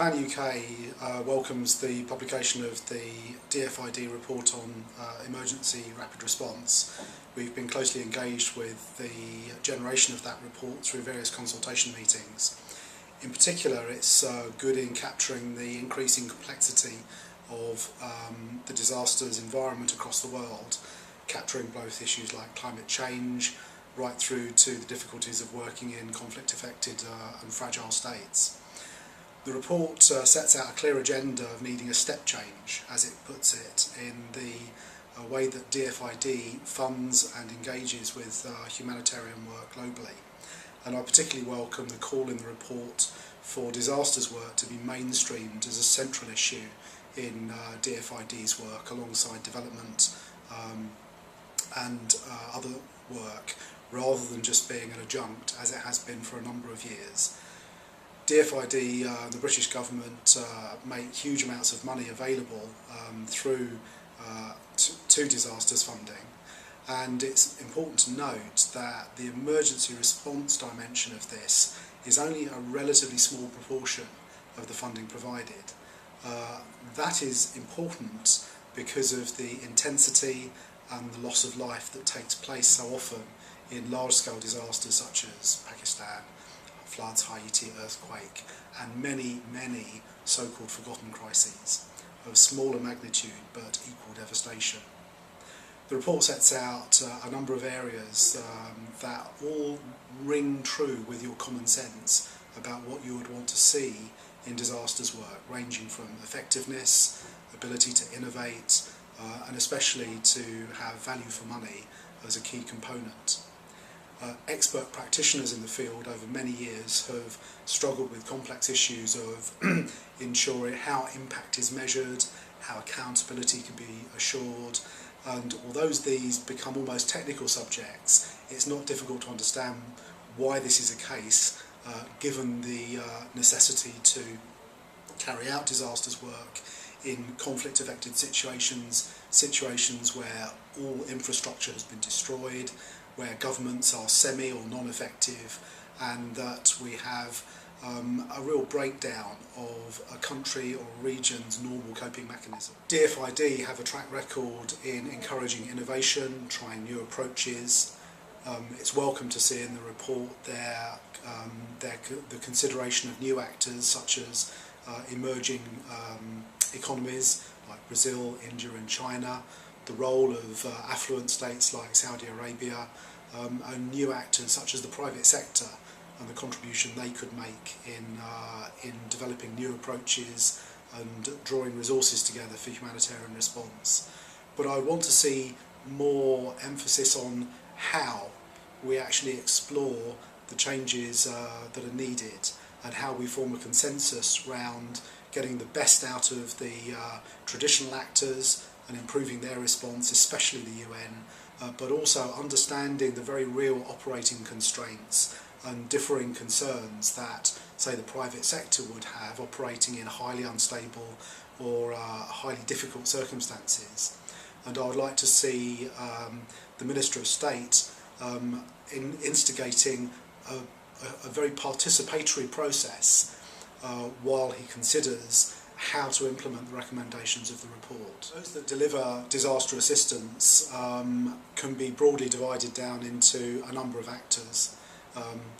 Plan UK welcomes the publication of the DFID report on emergency rapid response. We've been closely engaged with the generation of that report through various consultation meetings. In particular, it's good in capturing the increasing complexity of the disasters environment across the world, capturing both issues like climate change right through to the difficulties of working in conflict-affected and fragile states. The report sets out a clear agenda of needing a step change, as it puts it, in the way that DFID funds and engages with humanitarian work globally. And I particularly welcome the call in the report for disasters work to be mainstreamed as a central issue in DFID's work alongside development and other work, rather than just being an adjunct as it has been for a number of years. DFID and the British government make huge amounts of money available through to disasters funding, and it's important to note that the emergency response dimension of this is only a relatively small proportion of the funding provided. That is important because of the intensity and the loss of life that takes place so often in large-scale disasters such as Pakistan, floods, Haiti, earthquake, and many so-called forgotten crises of smaller magnitude but equal devastation. The report sets out a number of areas that all ring true with your common sense about what you would want to see in disasters work, ranging from effectiveness, ability to innovate, and especially to have value for money as a key component. Expert practitioners in the field over many years have struggled with complex issues of ensuring how impact is measured, how accountability can be assured, and although these become almost technical subjects, it's not difficult to understand why this is a case, given the necessity to carry out disasters work in conflict-affected situations where all infrastructure has been destroyed, where governments are semi or non-effective, and that we have a real breakdown of a country or region's normal coping mechanism. DFID have a track record in encouraging innovation, trying new approaches. It's welcome to see in the report the consideration of new actors such as emerging economies like Brazil, India and China, the role of affluent states like Saudi Arabia, and new actors such as the private sector and the contribution they could make in developing new approaches and drawing resources together for humanitarian response. But I want to see more emphasis on how we actually explore the changes that are needed and how we form a consensus around getting the best out of the traditional actors and improving their response, especially the UN, but also understanding the very real operating constraints and differing concerns that, say, the private sector would have operating in highly unstable or highly difficult circumstances. And I would like to see the Minister of State instigating a very participatory process while he considers how to implement the recommendations of the report. Those that deliver disaster assistance can be broadly divided down into a number of actors.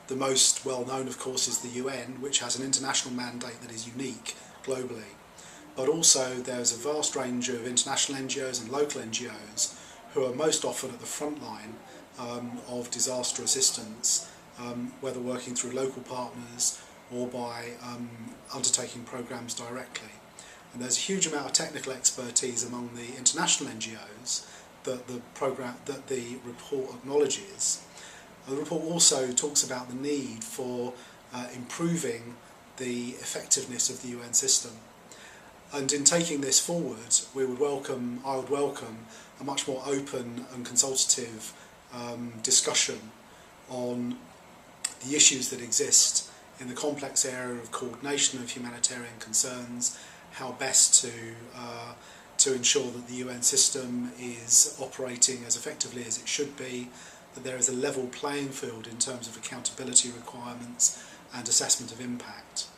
The most well known, of course, is the UN, which has an international mandate that is unique globally. But also there's a vast range of international NGOs and local NGOs who are most often at the front line of disaster assistance, whether working through local partners or by undertaking programs directly. And there's a huge amount of technical expertise among the international NGOs that the report acknowledges. The report also talks about the need for improving the effectiveness of the UN system. And in taking this forward, I would welcome a much more open and consultative discussion on the issues that exist in the complex area of coordination of humanitarian concerns, how best to ensure that the UN system is operating as effectively as it should be, that there is a level playing field in terms of accountability requirements and assessment of impact.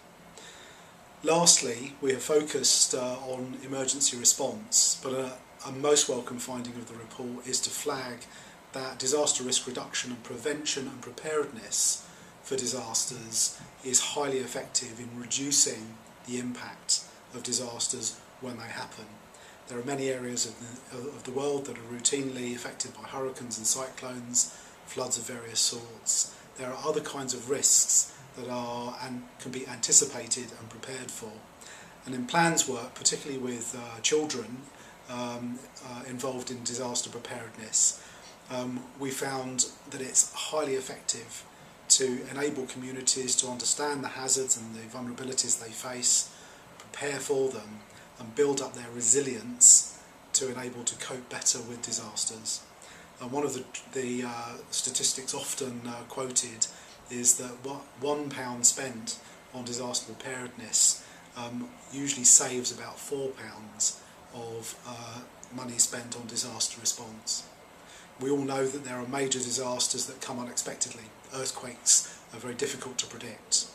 Lastly, we have focused on emergency response, but a most welcome finding of the report is to flag that disaster risk reduction and prevention and preparedness for disasters is highly effective in reducing the impact of disasters when they happen. There are many areas of the world that are routinely affected by hurricanes and cyclones, floods of various sorts. There are other kinds of risks that are and can be anticipated and prepared for. And in plans work, particularly with children involved in disaster preparedness, we found that it's highly effective to enable communities to understand the hazards and the vulnerabilities they face, prepare for them, and build up their resilience to enable to cope better with disasters. And one of the statistics often quoted is that £1 spent on disaster preparedness usually saves about £4 of money spent on disaster response. We all know that there are major disasters that come unexpectedly. Earthquakes are very difficult to predict.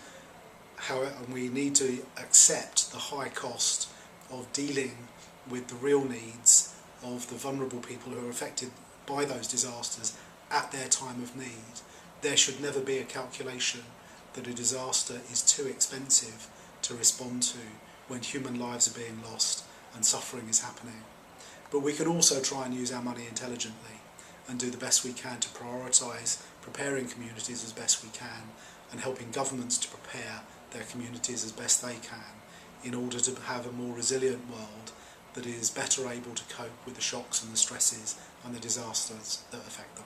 However, we need to accept the high cost of dealing with the real needs of the vulnerable people who are affected by those disasters at their time of need. There should never be a calculation that a disaster is too expensive to respond to when human lives are being lost and suffering is happening. But we can also try and use our money intelligently and do the best we can to prioritise preparing communities as best we can and helping governments to prepare their communities as best they can in order to have a more resilient world that is better able to cope with the shocks and the stresses and the disasters that affect them.